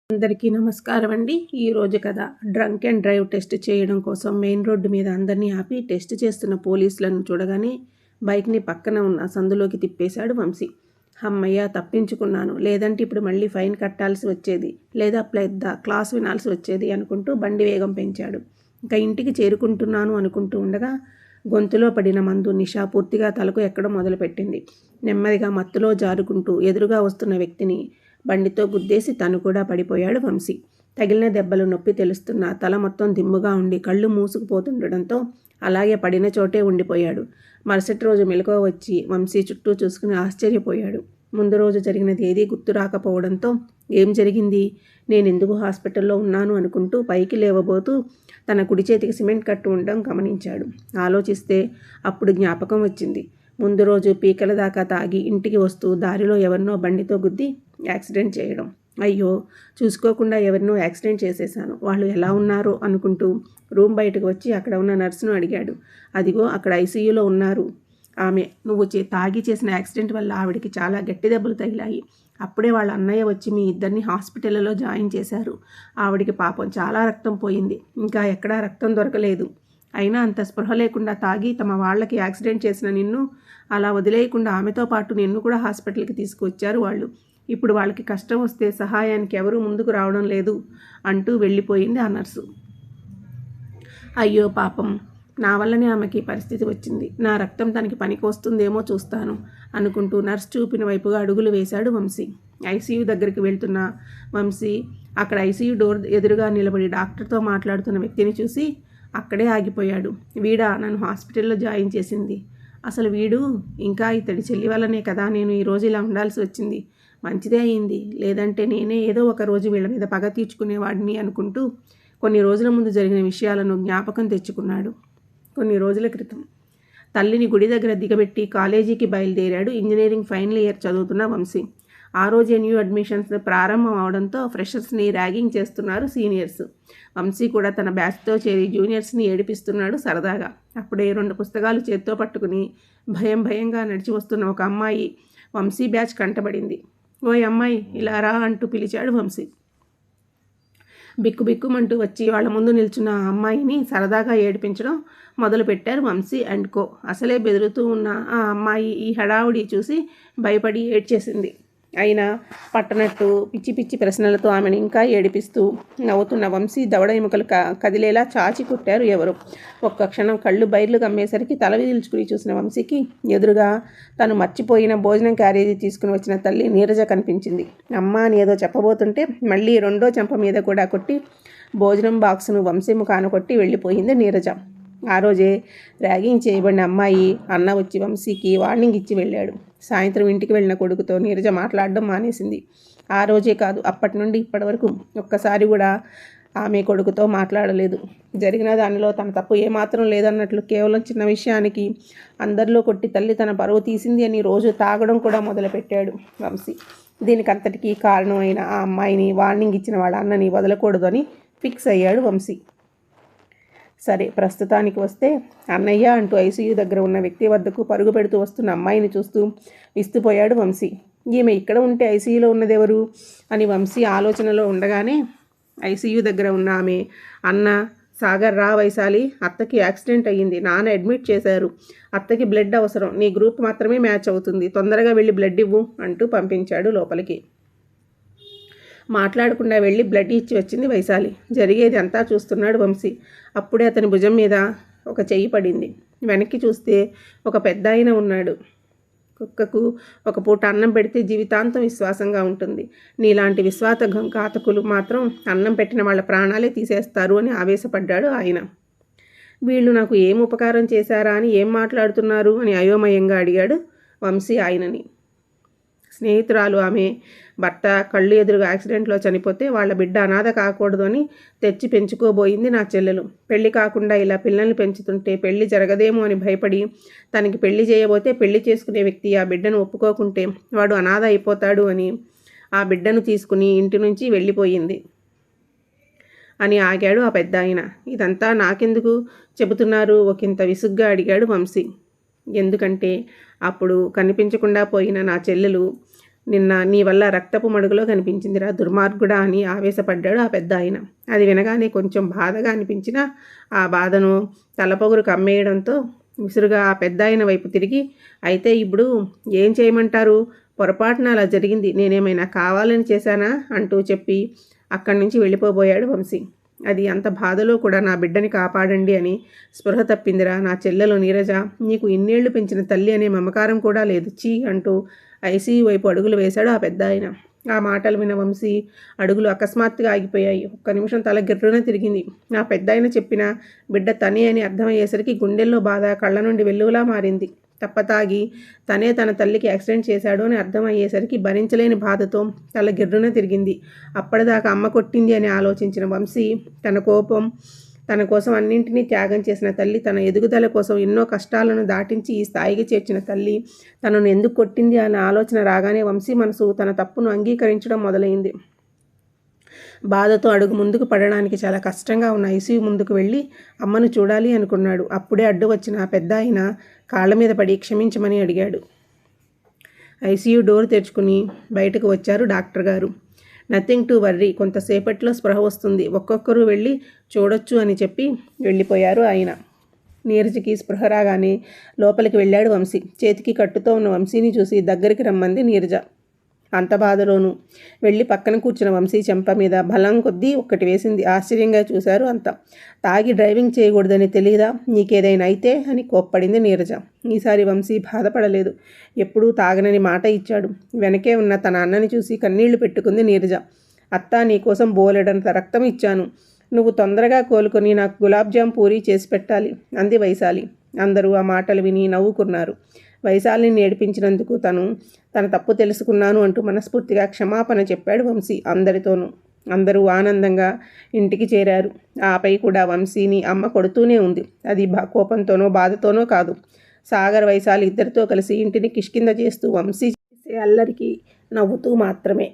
అందరికీ నమస్కారం అండి. ఈరోజు కథ డ్రంక్ అండ్ డ్రైవ్ టెస్ట్ చేయడం కోసం మెయిన్ రోడ్డు మీద అందరినీ ఆపి టెస్ట్ చేస్తున్న పోలీసులను చూడగానే బైక్ని పక్కన ఉన్న సందులోకి తిప్పేశాడు వంశీ. అమ్మయ్య, తప్పించుకున్నాను, లేదంటే ఇప్పుడు మళ్ళీ ఫైన్ కట్టాల్సి వచ్చేది, లేదా పెద్ద క్లాస్ వినాల్సి వచ్చేది అనుకుంటూ బండి వేగం పెంచాడు. ఇంకా ఇంటికి చేరుకుంటున్నాను అనుకుంటూ ఉండగా గొంతులో పడిన మందు నిషా పూర్తిగా తలకు ఎక్కడం మొదలుపెట్టింది. నెమ్మదిగా మత్తులో జారుకుంటూ ఎదురుగా వస్తున్న వ్యక్తిని బండితో గుద్దేసి తను కూడా పడిపోయాడు వంశీ. తగిలిన దెబ్బలు నొప్పి తెలుస్తున్నా తల మొత్తం దిమ్ముగా ఉండి కళ్ళు మూసుకుపోతుండడంతో అలాగే పడిన చోటే ఉండిపోయాడు. మరుసటి రోజు మెలకువ వచ్చి వంశీ చుట్టూ చూసుకుని ఆశ్చర్యపోయాడు. ముందు రోజు జరిగినది ఏదీ గుర్తు రాకపోవడంతో ఏం జరిగింది, నేనెందుకు హాస్పిటల్లో ఉన్నాను అనుకుంటూ పైకి లేవబోతూ తన కుడి చేతికి సిమెంట్ కట్టు ఉండడం గమనించాడు. ఆలోచిస్తే అప్పుడు జ్ఞాపకం వచ్చింది. ముందు రోజు పీకల దాకా తాగి ఇంటికి వస్తూ దారిలో ఎవరినో బండితో గుద్ది యాక్సిడెంట్ చేయడం. అయ్యో, చూసుకోకుండా ఎవరినో యాక్సిడెంట్ చేసేశాను, వాళ్ళు ఎలా ఉన్నారో అనుకుంటూ రూమ్ బయటకు వచ్చి అక్కడ ఉన్న నర్సును అడిగాడు. అదిగో అక్కడ ఐసీయూలో ఉన్నారు ఆమె. నువ్వు తాగి చేసిన యాక్సిడెంట్ వల్ల ఆవిడికి చాలా గట్టి దెబ్బలు తగిలాయి. అప్పుడే వాళ్ళ అన్నయ్య వచ్చి మీ ఇద్దరిని హాస్పిటల్లో జాయిన్ చేశారు. ఆవిడికి పాపం చాలా రక్తం పోయింది, ఇంకా ఎక్కడా రక్తం దొరకలేదు. అయినా అంత స్పృహ లేకుండా తాగి తమ వాళ్ళకి యాక్సిడెంట్ చేసిన నిన్ను అలా వదిలేయకుండా ఆమెతో పాటు నిన్ను కూడా హాస్పిటల్కి తీసుకువచ్చారు వాళ్ళు. ఇప్పుడు వాళ్ళకి కష్టం వస్తే సహాయానికి ఎవరూ ముందుకు రావడం లేదు అంటూ వెళ్ళిపోయింది ఆ నర్సు. అయ్యో పాపం, నా వల్లనే ఆమెకి పరిస్థితి వచ్చింది. నా రక్తం తనకి పనికి వస్తుందేమో చూస్తాను అనుకుంటూ నర్స్ చూపిన వైపుగా అడుగులు వేశాడు వంశీ. ఐసీయూ దగ్గరికి వెళ్తున్న వంశీ అక్కడ ఐసీయూ డోర్ ఎదురుగా నిలబడి డాక్టర్తో మాట్లాడుతున్న వ్యక్తిని చూసి అక్కడే ఆగిపోయాడు. వీడా నన్ను హాస్పిటల్లో జాయిన్ చేసింది? అసలు వీడు ఇంకా ఇతడి చెల్లి వల్లనే కదా నేను ఈరోజు ఇలా ఉండాల్సి వచ్చింది. మంచిదే అయింది, లేదంటే నేనే ఏదో ఒక రోజు వీళ్ళ మీద పగ తీర్చుకునేవాడిని అనుకుంటూ కొన్ని రోజుల ముందు జరిగిన విషయాలను జ్ఞాపకం తెచ్చుకున్నాడు. కొన్ని రోజుల క్రితం తల్లిని గుడి దగ్గర దిగబెట్టి కాలేజీకి బయలుదేరాడు ఇంజనీరింగ్ ఫైనల్ ఇయర్ చదువుతున్న వంశీ. ఆ రోజే న్యూ అడ్మిషన్స్ ప్రారంభం అవడంతో ఫ్రెషర్స్ని ర్యాగింగ్ చేస్తున్నారు సీనియర్స్. వంశీ కూడా తన బ్యాచ్తో చేరి జూనియర్స్ని ఏడిపిస్తున్నాడు సరదాగా. అప్పుడే 2 పుస్తకాలు చేత్తో పట్టుకుని భయంగా నడిచి వస్తున్న ఒక అమ్మాయి వంశీ బ్యాచ్ కంటబడింది. ఓయ్ అమ్మాయి, ఇలా రా అంటూ పిలిచాడు వంశీ. బిక్కుమంటూ వచ్చి వాళ్ళ ముందు నిల్చున్న ఆ అమ్మాయిని సరదాగా ఏడిపించడం మొదలుపెట్టారు వంశీ అండ్ కో. అసలే బెదురుతూ ఉన్న ఆ అమ్మాయి ఈ హడావుడి చూసి భయపడి ఏడ్చేసింది. అయినా పట్టనట్టు పిచ్చి ప్రశ్నలతో ఆమెను ఇంకా ఏడిపిస్తూ నవ్వుతున్న వంశీ దవడ ఎముకలు కదిలేలా చాచి కొట్టారు ఎవరు. ఒక్క క్షణం కళ్ళు బైర్లు గమ్మేసరికి తల విదిల్చుకుని చూసిన వంశీకి ఎదురుగా తను మర్చిపోయిన భోజనం క్యారేజీ తీసుకుని వచ్చిన తల్లి నీరజ కనిపించింది. అమ్మ అని ఏదో చెప్పబోతుంటే మళ్ళీ రెండో చెంప మీద కూడా కొట్టి భోజనం బాక్సును వంశీ ముఖాన కొట్టి వెళ్ళిపోయింది నీరజ. ఆ రోజే ర్యాగింగ్ చేయబడిన అమ్మాయి అన్న వచ్చి వంశీకి వార్నింగ్ ఇచ్చి వెళ్ళాడు. సాయంత్రం ఇంటికి వెళ్ళిన కొడుకుతో నీరజ మాట్లాడడం మానేసింది. ఆ రోజే కాదు, అప్పటి నుండి ఇప్పటి వరకు ఒక్కసారి కూడా ఆమె కొడుకుతో మాట్లాడలేదు. జరిగిన దానిలో తన తప్పు ఏమాత్రం లేదన్నట్లు కేవలం చిన్న విషయానికి అందరిలో కొట్టి తల్లి తన పరువు తీసింది అని రోజు తాగడం కూడా మొదలుపెట్టాడు వంశీ. దీనికంతటికీ కారణమైన ఆ అమ్మాయిని, వార్నింగ్ ఇచ్చిన వాళ్ళ అన్నని వదలకూడదు అని ఫిక్స్ అయ్యాడు వంశీ. సరే, ప్రస్తుతానికి వస్తే అన్నయ్య అంటూ ఐసీయూ దగ్గర ఉన్న వ్యక్తి వద్దకు పరుగు పెడుతూ వస్తున్న అమ్మాయిని చూస్తూ విస్తుపోయాడు వంశీ. ఈమె ఇక్కడ ఉంటే ఐసీయూలో ఉన్నదెవరు అని వంశీ ఆలోచనలో ఉండగానే ఐసీయూ దగ్గర ఉన్న ఆమె అన్న, సాగర్ రా వైశాలి, అత్తకి యాక్సిడెంట్ అయ్యింది, నాన్న అడ్మిట్ చేశారు, అత్తకి బ్లడ్ అవసరం, నీ గ్రూప్ మాత్రమే మ్యాచ్ అవుతుంది, తొందరగా వెళ్ళి బ్లడ్ ఇవ్వు అంటూ పంపించాడు లోపలికి. మాట్లాడకుండా వెళ్ళి బ్లడ్ ఇచ్చి వచ్చింది వైశాలి. జరిగేది అంతా చూస్తున్నాడు వంశీ. అప్పుడే అతని భుజం మీద ఒక చెయ్యి పడింది. వెనక్కి చూస్తే ఒక పెద్ద ఆయన ఉన్నాడు. కుక్కకు ఒక పూట అన్నం పెడితే జీవితాంతం విశ్వాసంగా ఉంటుంది, నీలాంటి విశ్వాసఘాతకులు మాత్రం అన్నం పెట్టిన వాళ్ళ ప్రాణాలే తీసేస్తారు అని ఆవేశపడ్డాడు ఆయన. వీళ్ళు నాకు ఏం ఉపకారం చేశారా అని ఏం మాట్లాడుతున్నారు అని అయోమయంగా అడిగాడు వంశీ ఆయనని. స్నేహితురాలు ఆమె భర్త కళ్ళు ఎదురుగా యాక్సిడెంట్లో చనిపోతే వాళ్ళ బిడ్డ అనాథ కాకూడదు అని తెచ్చి పెంచుకోబోయింది నా చెల్లెలు. పెళ్లి కాకుండా ఇలా పిల్లల్ని పెంచుతుంటే పెళ్లి జరగదేమో అని భయపడి తనకి పెళ్లి చేయబోతే పెళ్లి చేసుకునే వ్యక్తి ఆ బిడ్డను ఒప్పుకోకుంటే వాడు అనాథ అయిపోతాడు అని ఆ బిడ్డను తీసుకుని ఇంటి నుంచి వెళ్ళిపోయింది అని ఆగాడు ఆ పెద్ద ఆయన. ఇదంతా నాకెందుకు చెబుతున్నారు ఒకంత విసుగ్గా అడిగాడు వంశీ. ఎందుకంటే అప్పుడు కనిపించకుండా పోయిన నా చెల్లెలు నిన్న నీ వల్ల రక్తపు మడుగులో కనిపించిందిరా దుర్మార్గుడా అని ఆవేశపడ్డాడు ఆ పెద్ద ఆయన. అది వినగానే కొంచెం బాధగా అనిపించినా ఆ బాధను తలపొగురు కమ్మేయడంతో విసురుగా ఆ పెద్ద ఆయన వైపు తిరిగి, అయితే ఇప్పుడు ఏం చేయమంటారు? పొరపాటున అలా జరిగింది, నేనేమైనా కావాలని చేశానా అంటూ చెప్పి అక్కడి నుంచి వెళ్ళిపోబోయాడు వంశీ. అది అంత బాధలో కూడా నా బిడ్డని కాపాడండి అని స్పృహ తప్పిందిరా నా చెల్లెలు నీరజ. నీకు ఇన్నేళ్లు పెంచిన తల్లి అనే మమకారం కూడా లేదు చీ అంటూ ఐసీయూ వైపు అడుగులు వేశాడు ఆ పెద్ద ఆయన. ఆ మాటలు విన్న వంశీ అడుగులు అకస్మాత్తుగా ఆగిపోయాయి. ఒక్క నిమిషం తల గిర్రున తిరిగింది. ఆ పెద్ద ఆయన చెప్పిన బిడ్డ తనే అని అర్థమయ్యేసరికి గుండెల్లో బాధ కళ్ళ నుండి వెల్లువలా మారింది. తప్పతాగి తనే తన తల్లికి యాక్సిడెంట్ చేశాడు అని అర్థమయ్యేసరికి భరించలేని బాధతో తల గిర్రున తిరిగింది. అప్పటిదాకా అమ్మ కొట్టింది అని ఆలోచించిన వంశీ తన కోసం అన్నింటినీ త్యాగం చేసిన తల్లి, తన ఎదుగుదల కోసం ఎన్నో కష్టాలను దాటించి ఈ స్థాయికి చేర్చిన తల్లి తనను ఎందుకు కొట్టింది అన్న ఆలోచన రాగానే వంశీ మనసు తన తప్పును అంగీకరించడం మొదలైంది. బాధతో అడుగు ముందుకు పడడానికి చాలా కష్టంగా ఉన్న ఐసీయూ ముందుకు వెళ్ళి అమ్మను చూడాలి అనుకున్నాడు. అప్పుడే అడ్డు వచ్చిన ఆ పెద్ద ఆయన కాళ్ళ మీద పడి క్షమించమని అడిగాడు. ఐసీయూ డోర్ తెరుచుకుని బయటకు వచ్చారు డాక్టర్ గారు. నథింగ్ టు వర్రీ, కొంతసేపట్లో స్పృహ వస్తుంది, ఒక్కొక్కరు వెళ్ళి చూడొచ్చు అని చెప్పి వెళ్ళిపోయారు ఆయన. నీరజకి స్పృహ రాగానే లోపలికి వెళ్ళాడు వంశీ. చేతికి కట్టుతో ఉన్న వంశీని చూసి దగ్గరికి రమ్మంది నీరజ. అంత బాధలోనూ వెళ్ళి పక్కన కూర్చున్న వంశీ చెంప మీద బలం కొద్దీ ఒక్కటి వేసింది. ఆశ్చర్యంగా చూశారు అంతా. తాగి డ్రైవింగ్ చేయకూడదని తెలియదా? నీకేదైనా అయితే అని కోప్పడింది నీరజ. ఈసారి వంశీ బాధపడలేదు. ఎప్పుడూ తాగనని మాట ఇచ్చాడు. వెనకే ఉన్న తన అన్నని చూసి కన్నీళ్లు పెట్టుకుంది నీరజ. అత్తా, నీకోసం బోలెడంత రక్తం ఇచ్చాను, నువ్వు తొందరగా కోలుకొని నాకు గులాబ్ జామ్ పూరీ చేసి పెట్టాలి అంది వైశాలి. అందరూ ఆ మాటలు విని నవ్వుకున్నారు. వైశాలిని నేర్పించినందుకు తన తప్పు తెలుసుకున్నాను అంటూ మనస్ఫూర్తిగా క్షమాపణ చెప్పాడు వంశీ అందరితోనూ. అందరూ ఆనందంగా ఇంటికి చేరారు. ఆపై కూడా వంశీని అమ్మ కొడుతూనే ఉంది. అది కోపంతోనో బాధతోనో కాదు. సాగర్, వైశాలి ఇద్దరితో కలిసి ఇంటిని కిష్కింద చేస్తూ వంశీ చేసే అల్లరికి నవ్వుతూ మాత్రమే.